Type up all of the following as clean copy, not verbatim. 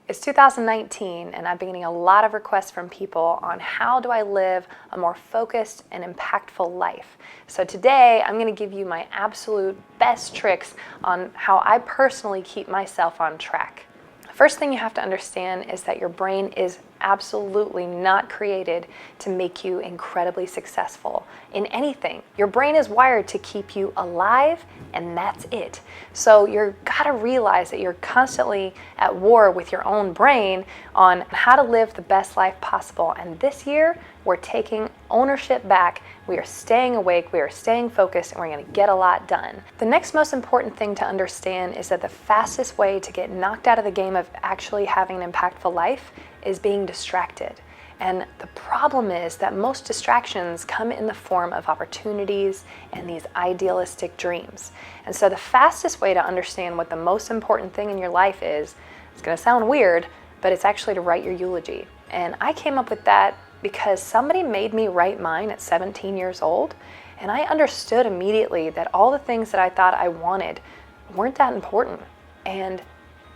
It's 2019 and I've been getting a lot of requests from people on how do I live a more focused and impactful life. So today I'm going to give you my absolute best tricks on how I personally keep myself on track. First thing you have to understand is that your brain is absolutely not created to make you incredibly successful in anything. Your brain is wired to keep you alive, and that's it. So you've got to realize that you're constantly at war with your own brain on how to live the best life possible. And this year, we're taking ownership back. We are staying awake, we are staying focused, and we're going to get a lot done. The next most important thing to understand is that the fastest way to get knocked out of the game of actually having an impactful life is being distracted. And the problem is that most distractions come in the form of opportunities and these idealistic dreams. And so the fastest way to understand what the most important thing in your life is, it's going to sound weird, but it's actually to write your eulogy. And I came up with that because somebody made me write mine at 17 years old, and I understood immediately that all the things that I thought I wanted weren't that important. And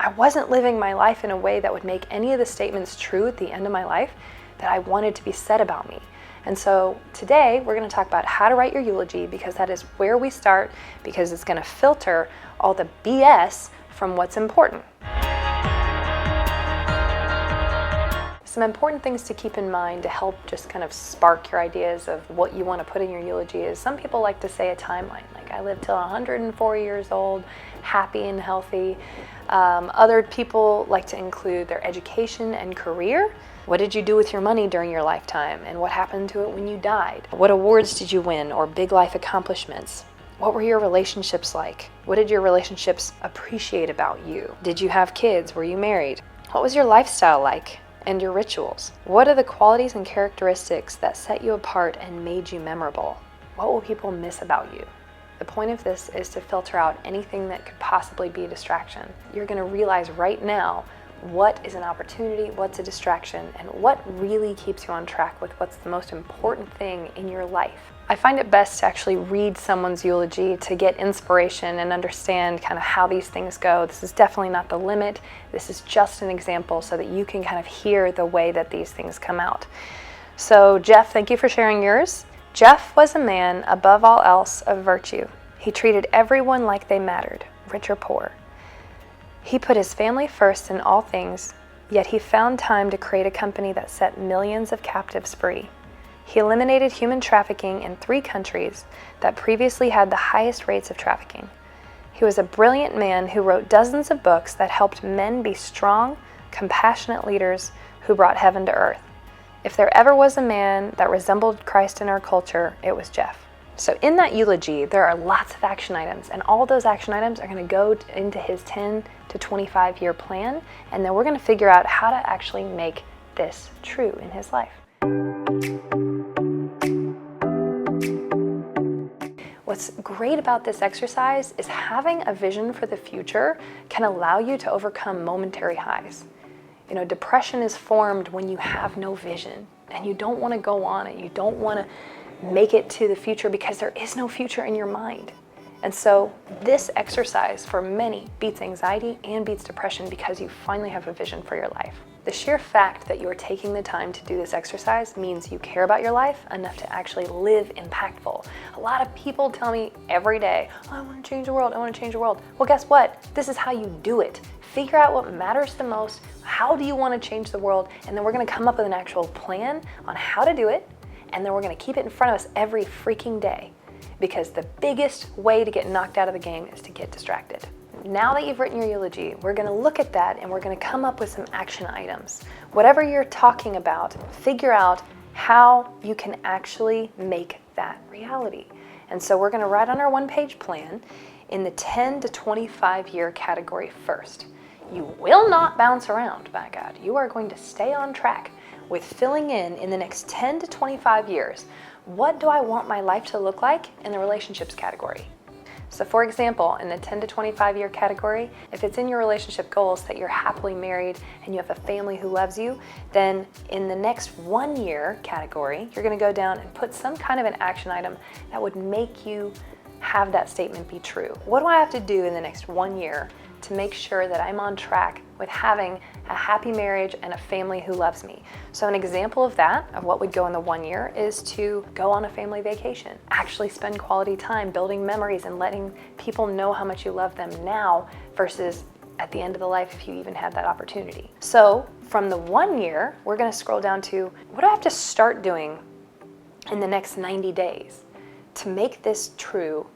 I wasn't living my life in a way that would make any of the statements true at the end of my life that I wanted to be said about me. And so today we're going to talk about how to write your eulogy, because that is where we start, because it's going to filter all the BS from what's important. Some important things to keep in mind to help just kind of spark your ideas of what you want to put in your eulogy is some people like to say a timeline, like I lived till 104 years old, happy and healthy. Other people like to include their education and career. What did you do with your money during your lifetime, and what happened to it when you died? What awards did you win, or big life accomplishments? What were your relationships like? What did your relationships appreciate about you? Did you have kids? Were you married? What was your lifestyle like? And your rituals? What are the qualities and characteristics that set you apart and made you memorable? What will people miss about you? The point of this is to filter out anything that could possibly be a distraction. You're going to realize right now what is an opportunity, what's a distraction, and what really keeps you on track with what's the most important thing in your life. I find it best to actually read someone's eulogy to get inspiration and understand kind of how these things go. This is definitely not the limit. This is just an example so that you can kind of hear the way that these things come out. So Jeff, thank you for sharing yours. Jeff was a man above all else of virtue. He treated everyone like they mattered, rich or poor. He put his family first in all things, yet he found time to create a company that set millions of captives free. He eliminated human trafficking in 3 countries that previously had the highest rates of trafficking. He was a brilliant man who wrote dozens of books that helped men be strong, compassionate leaders who brought heaven to earth. If there ever was a man that resembled Christ in our culture, it was Jeff. So in that eulogy, there are lots of action items, and all those action items are going to go into his 10 to 25 year plan, and then we're going to figure out how to actually make this true in his life. What's great about this exercise is having a vision for the future can allow you to overcome momentary highs. You know, depression is formed when you have no vision and you don't want to go on it. You don't want to make it to the future because there is no future in your mind. And so this exercise for many beats anxiety and beats depression because you finally have a vision for your life. The sheer fact that you are taking the time to do this exercise means you care about your life enough to actually live impactful. A lot of people tell me every day, oh, I want to change the world, I want to change the world. Well, guess what? This is how you do it. Figure out what matters the most. How do you want to change the world? And then we're going to come up with an actual plan on how to do it. And then we're going to keep it in front of us every freaking day. Because the biggest way to get knocked out of the game is to get distracted. Now that you've written your eulogy, we're going to look at that and we're going to come up with some action items. Whatever you're talking about, figure out how you can actually make that reality. And so we're going to write on our one-page plan in the 10 to 25 year category first. You will not bounce around, by God. You are going to stay on track with filling in the next 10 to 25 years. What do I want my life to look like in the relationships category? So for example, in the 10 to 25 year category, if it's in your relationship goals that you're happily married and you have a family who loves you, then in the next 1 year category, you're going to go down and put some kind of an action item that would make you have that statement be true. What do I have to do in the next 1 year to make sure that I'm on track with having a happy marriage and a family who loves me. So an example of that, of what would go in the 1 year, is to go on a family vacation. Actually spend quality time building memories and letting people know how much you love them now versus at the end of the life if you even had that opportunity. So from the 1 year, we're gonna scroll down to, what do I have to start doing in the next 90 days to make this true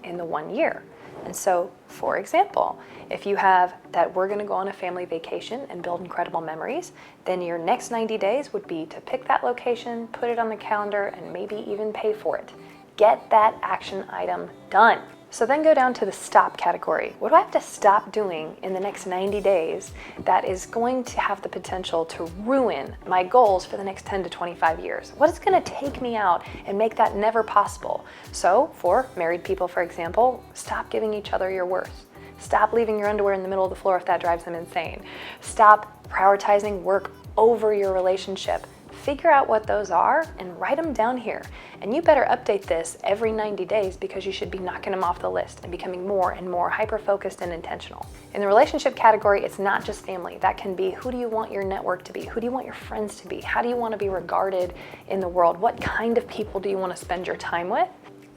in the 1 year? And so, for example, if you have that we're gonna go on a family vacation and build incredible memories, then your next 90 days would be to pick that location, put it on the calendar, and maybe even pay for it. Get that action item done. So then go down to the stop category. What do I have to stop doing in the next 90 days that is going to have the potential to ruin my goals for the next 10 to 25 years? What is gonna take me out and make that never possible? So for married people, for example, stop giving each other your worth. Stop leaving your underwear in the middle of the floor if that drives them insane. Stop prioritizing work over your relationship. Figure out what those are and write them down here. And you better update this every 90 days because you should be knocking them off the list and becoming more and more hyper-focused and intentional. In the relationship category, it's not just family. That can be, who do you want your network to be? Who do you want your friends to be? How do you want to be regarded in the world? What kind of people do you want to spend your time with?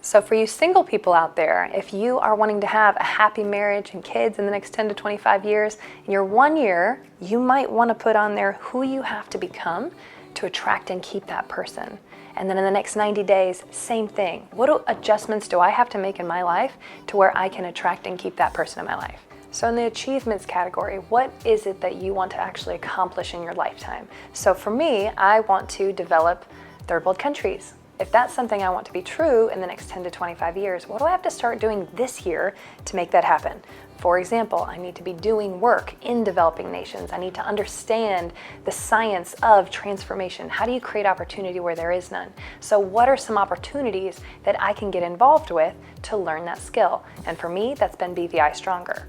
So for you single people out there, if you are wanting to have a happy marriage and kids in the next 10 to 25 years, in your 1 year, you might want to put on there who you have to become to attract and keep that person. And then in the next 90 days, same thing. What adjustments do I have to make in my life to where I can attract and keep that person in my life? So in the achievements category, what is it that you want to actually accomplish in your lifetime? So for me, I want to develop third world countries. If that's something I want to be true in the next 10 to 25 years, what do I have to start doing this year to make that happen? For example, I need to be doing work in developing nations. I need to understand the science of transformation. How do you create opportunity where there is none? So what are some opportunities that I can get involved with to learn that skill? And for me, that's been BVI Stronger.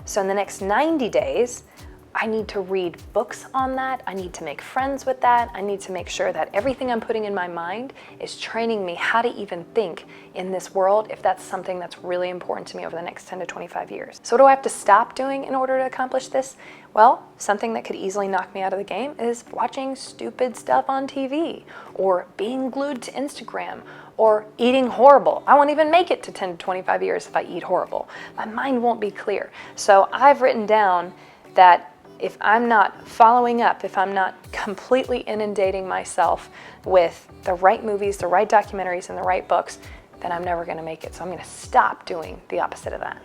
So in the next 90 days, I need to read books on that. I need to make friends with that. I need to make sure that everything I'm putting in my mind is training me how to even think in this world if that's something that's really important to me over the next 10 to 25 years. So what do I have to stop doing in order to accomplish this? Well, something that could easily knock me out of the game is watching stupid stuff on TV or being glued to Instagram or eating horrible. I won't even make it to 10 to 25 years if I eat horrible. My mind won't be clear. So I've written down that if I'm not following up, if I'm not completely inundating myself with the right movies, the right documentaries, and the right books, then I'm never gonna make it. So I'm gonna stop doing the opposite of that.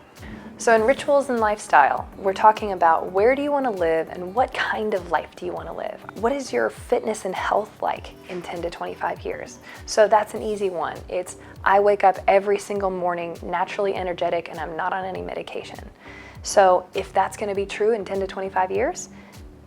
So in rituals and lifestyle, we're talking about where do you wanna live and what kind of life do you wanna live? What is your fitness and health like in 10 to 25 years? So that's an easy one. It's, I wake up every single morning naturally energetic and I'm not on any medication. So if that's going to be true in 10 to 25 years,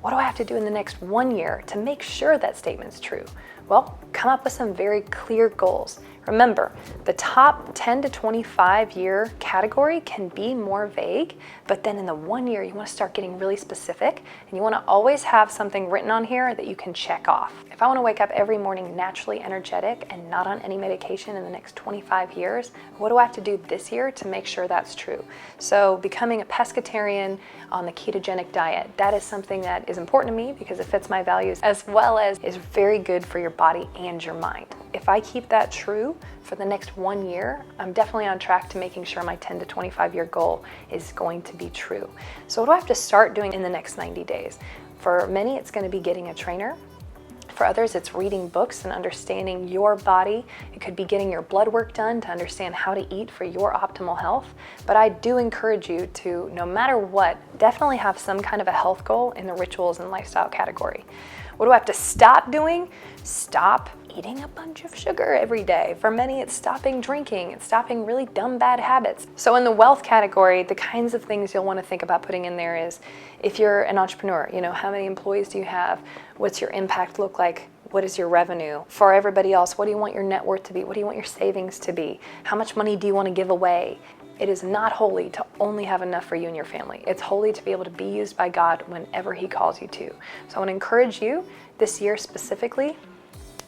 what do I have to do in the next 1 year to make sure that statement's true? Well, come up with some very clear goals. Remember, the top 10 to 25 year category can be more vague, but then in the 1 year, you want to start getting really specific and you want to always have something written on here that you can check off. If I want to wake up every morning naturally energetic and not on any medication in the next 25 years, what do I have to do this year to make sure that's true? So becoming a pescatarian on the ketogenic diet, that is something that is important to me because it fits my values as well as is very good for your body and your mind. If I keep that true for the next 1 year, I'm definitely on track to making sure my 10 to 25 year goal is going to be true. So what do I have to start doing in the next 90 days? For many, it's going to be getting a trainer. For others, it's reading books and understanding your body. It could be getting your blood work done to understand how to eat for your optimal health. But I do encourage you to, no matter what, definitely have some kind of a health goal in the rituals and lifestyle category. What do I have to stop doing? Stop eating a bunch of sugar every day. For many, it's stopping drinking. It's stopping really dumb, bad habits. So in the wealth category, the kinds of things you'll want to think about putting in there is, if you're an entrepreneur, how many employees do you have? What's your impact look like? What is your revenue? For everybody else, what do you want your net worth to be? What do you want your savings to be? How much money do you want to give away? It is not holy to only have enough for you and your family. It's holy to be able to be used by God whenever He calls you to. So I want to encourage you this year specifically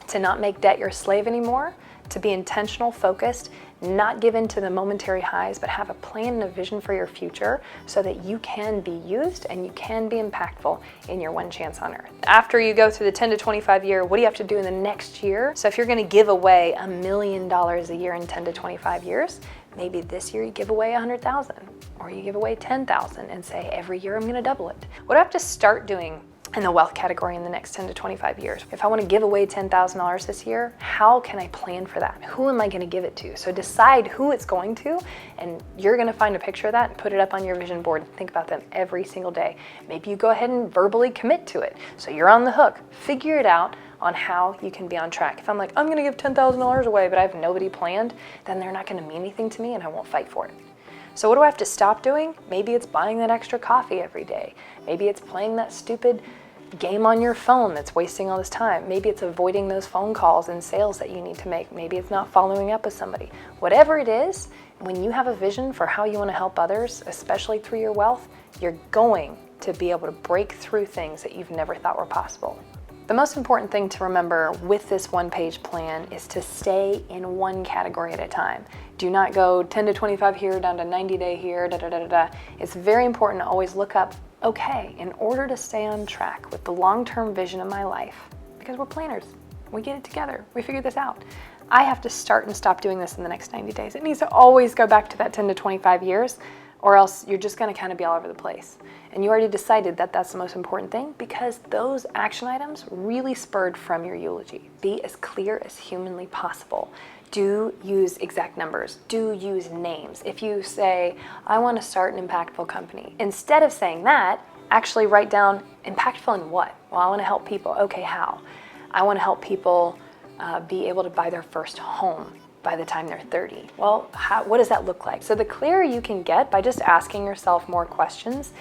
to not make debt your slave anymore, to be intentional, focused, not give in to the momentary highs, but have a plan and a vision for your future so that you can be used and you can be impactful in your one chance on earth. After you go through the 10 to 25 year, what do you have to do in the next year? So if you're gonna give away $1 million a year in 10 to 25 years, maybe this year you give away 100,000 or you give away 10,000 and say, every year I'm gonna double it. What do I have to start doing in the wealth category in the next 10 to 25 years? If I want to give away $10,000 this year, how can I plan for that? Who am I going to give it to? So decide who it's going to, and you're going to find a picture of that and put it up on your vision board and think about them every single day. Maybe you go ahead and verbally commit to it. So you're on the hook. Figure it out on how you can be on track. If I'm like, I'm going to give $10,000 away, but I have nobody planned, then they're not going to mean anything to me and I won't fight for it. So what do I have to stop doing? Maybe it's buying that extra coffee every day. Maybe it's playing that stupid game on your phone that's wasting all this time. Maybe it's avoiding those phone calls and sales that you need to make. Maybe it's not following up with somebody. Whatever it is, when you have a vision for how you want to help others, especially through your wealth, you're going to be able to break through things that you've never thought were possible. The most important thing to remember with this one-page plan is to stay in one category at a time. Do not go 10 to 25 here, down to 90 day here, da da da da da. It's very important to always look up, okay, in order to stay on track with the long-term vision of my life, because we're planners, we get it together, we figure this out. I have to start and stop doing this in the next 90 days. It needs to always go back to that 10 to 25 years, or else you're just gonna kind of be all over the place. And you already decided that that's the most important thing because those action items really spurred from your eulogy. Be as clear as humanly possible. Do use exact numbers. Do use names. If you say, I want to start an impactful company, instead of saying that, actually write down impactful in what? Well, I want to help people. Okay, how? I want to help people be able to buy their first home by the time they're 30. Well, what does that look like? So the clearer you can get by just asking yourself more questions,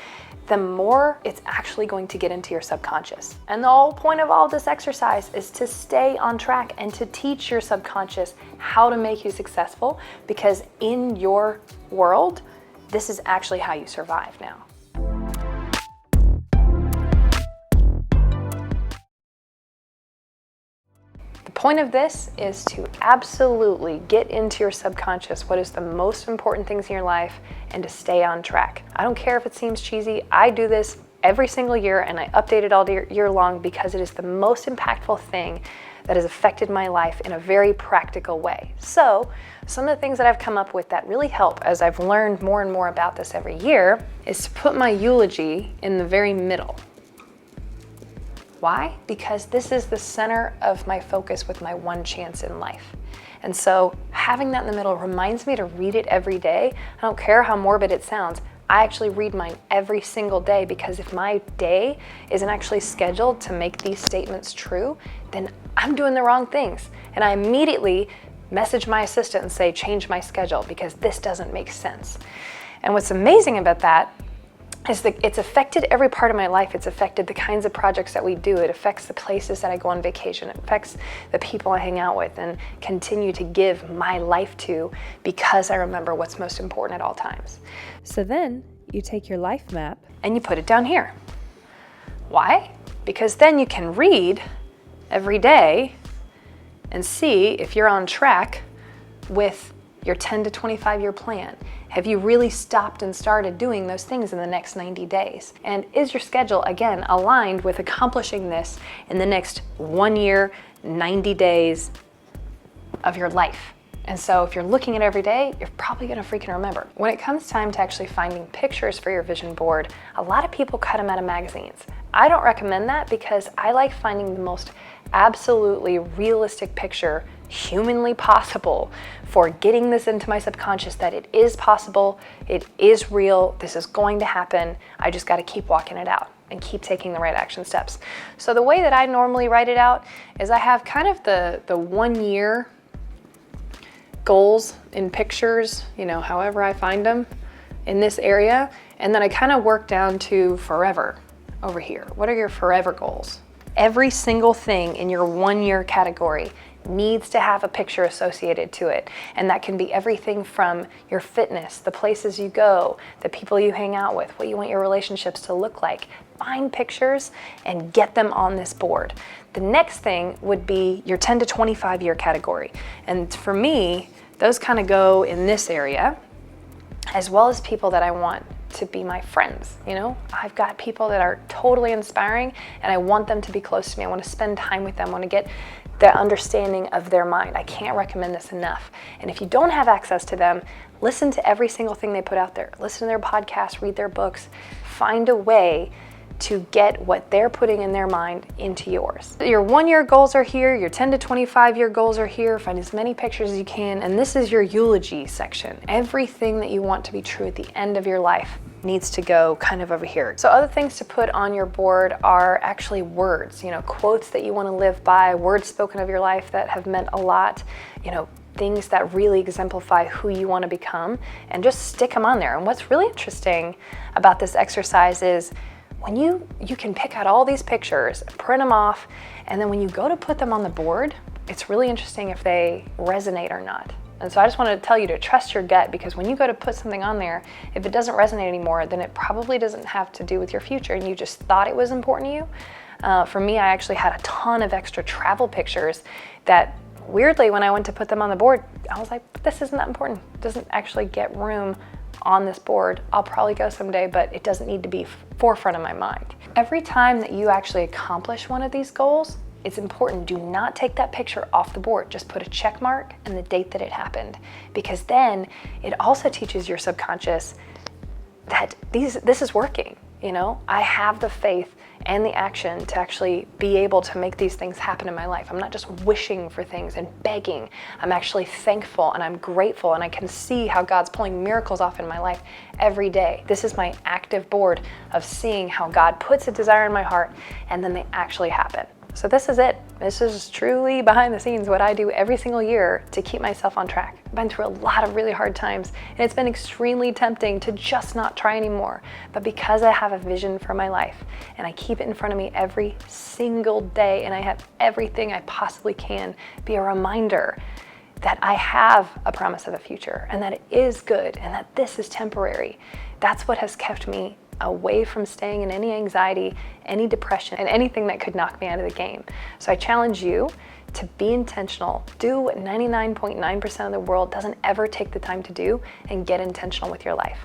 the more it's actually going to get into your subconscious. And the whole point of all this exercise is to stay on track and to teach your subconscious how to make you successful, because in your world, this is actually how you survive now. The point of this is to absolutely get into your subconscious what is the most important things in your life and to stay on track. I don't care if it seems cheesy. I do this every single year and I update it all year long because it is the most impactful thing that has affected my life in a very practical way. So some of the things that I've come up with that really help as I've learned more and more about this every year is to put my eulogy in the very middle. Why? Because this is the center of my focus with my one chance in life. And so having that in the middle reminds me to read it every day. I don't care how morbid it sounds. I actually read mine every single day because if my day isn't actually scheduled to make these statements true, then I'm doing the wrong things. And I immediately message my assistant and say, change my schedule because this doesn't make sense. And what's amazing about that is that it's affected every part of my life. It's affected the kinds of projects that we do. It affects the places that I go on vacation. It affects the people I hang out with and continue to give my life to because I remember what's most important at all times. So then you take your life map and you put it down here. Why? Because then you can read every day and see if you're on track with your 10 to 25 year plan. Have you really stopped and started doing those things in the next 90 days? And is your schedule, again, aligned with accomplishing this in the next 1 year, 90 days of your life? And so if you're looking at it every day, you're probably gonna freaking remember. When it comes time to actually finding pictures for your vision board, a lot of people cut them out of magazines. I don't recommend that because I like finding the most absolutely realistic picture humanly possible for getting this into my subconscious that it is possible, it is real, this is going to happen. I just got to keep walking it out and keep taking the right action steps. So the way that I normally write it out is I have kind of the 1 year goals in pictures, you know, however I find them in this area, and then I kind of work down to forever over here. What are your forever goals? Every single thing in your 1 year category needs to have a picture associated to it. And that can be everything from your fitness, the places you go, the people you hang out with, what you want your relationships to look like. find pictures and get them on this board. The next thing would be your 10 to 25 year category. And for me, those kind of go in this area, as well as people that I want to be my friends. You know, I've got people that are totally inspiring and I want them to be close to me. I want to spend time with them. I want to get the understanding of their mind. I can't recommend this enough. And if you don't have access to them, listen to every single thing they put out there. Listen to their podcasts, read their books, find a way to get what they're putting in their mind into yours. Your 1 year goals are here, your 10 to 25 year goals are here. Find as many pictures as you can, and this is your eulogy section. Everything that you want to be true at the end of your life needs to go kind of over here. So other things to put on your board are actually words, you know, quotes that you want to live by, words spoken of your life that have meant a lot, you know, things that really exemplify who you want to become, and just stick them on there. And what's really interesting about this exercise is when you can pick out all these pictures, print them off, and then when you go to put them on the board, it's really interesting if they resonate or not. And so I just wanted to tell you to trust your gut, because when you go to put something on there, if it doesn't resonate anymore, then it probably doesn't have to do with your future and you just thought it was important to you. For me, I actually had a ton of extra travel pictures that weirdly, when I went to put them on the board, I was like, this isn't that important. It doesn't actually get room on this board. I'll probably go someday, but it doesn't need to be forefront of my mind. Every time that you actually accomplish one of these goals, it's important, do not take that picture off the board. Just put a check mark and the date that it happened, because then it also teaches your subconscious that this is working. You know, I have the faith and the action to actually be able to make these things happen in my life. I'm not just wishing for things and begging. I'm actually thankful and I'm grateful, and I can see how God's pulling miracles off in my life every day. This is my active board of seeing how God puts a desire in my heart and then they actually happen. So this is it. This is truly behind the scenes what I do every single year to keep myself on track. I've been through a lot of really hard times, and it's been extremely tempting to just not try anymore. But because I have a vision for my life and I keep it in front of me every single day, and I have everything I possibly can be a reminder that I have a promise of a future and that it is good and that this is temporary. That's what has kept me away from staying in any anxiety, any depression, and anything that could knock me out of the game. So I challenge you to be intentional. Do what 99.9% of the world doesn't ever take the time to do, and get intentional with your life.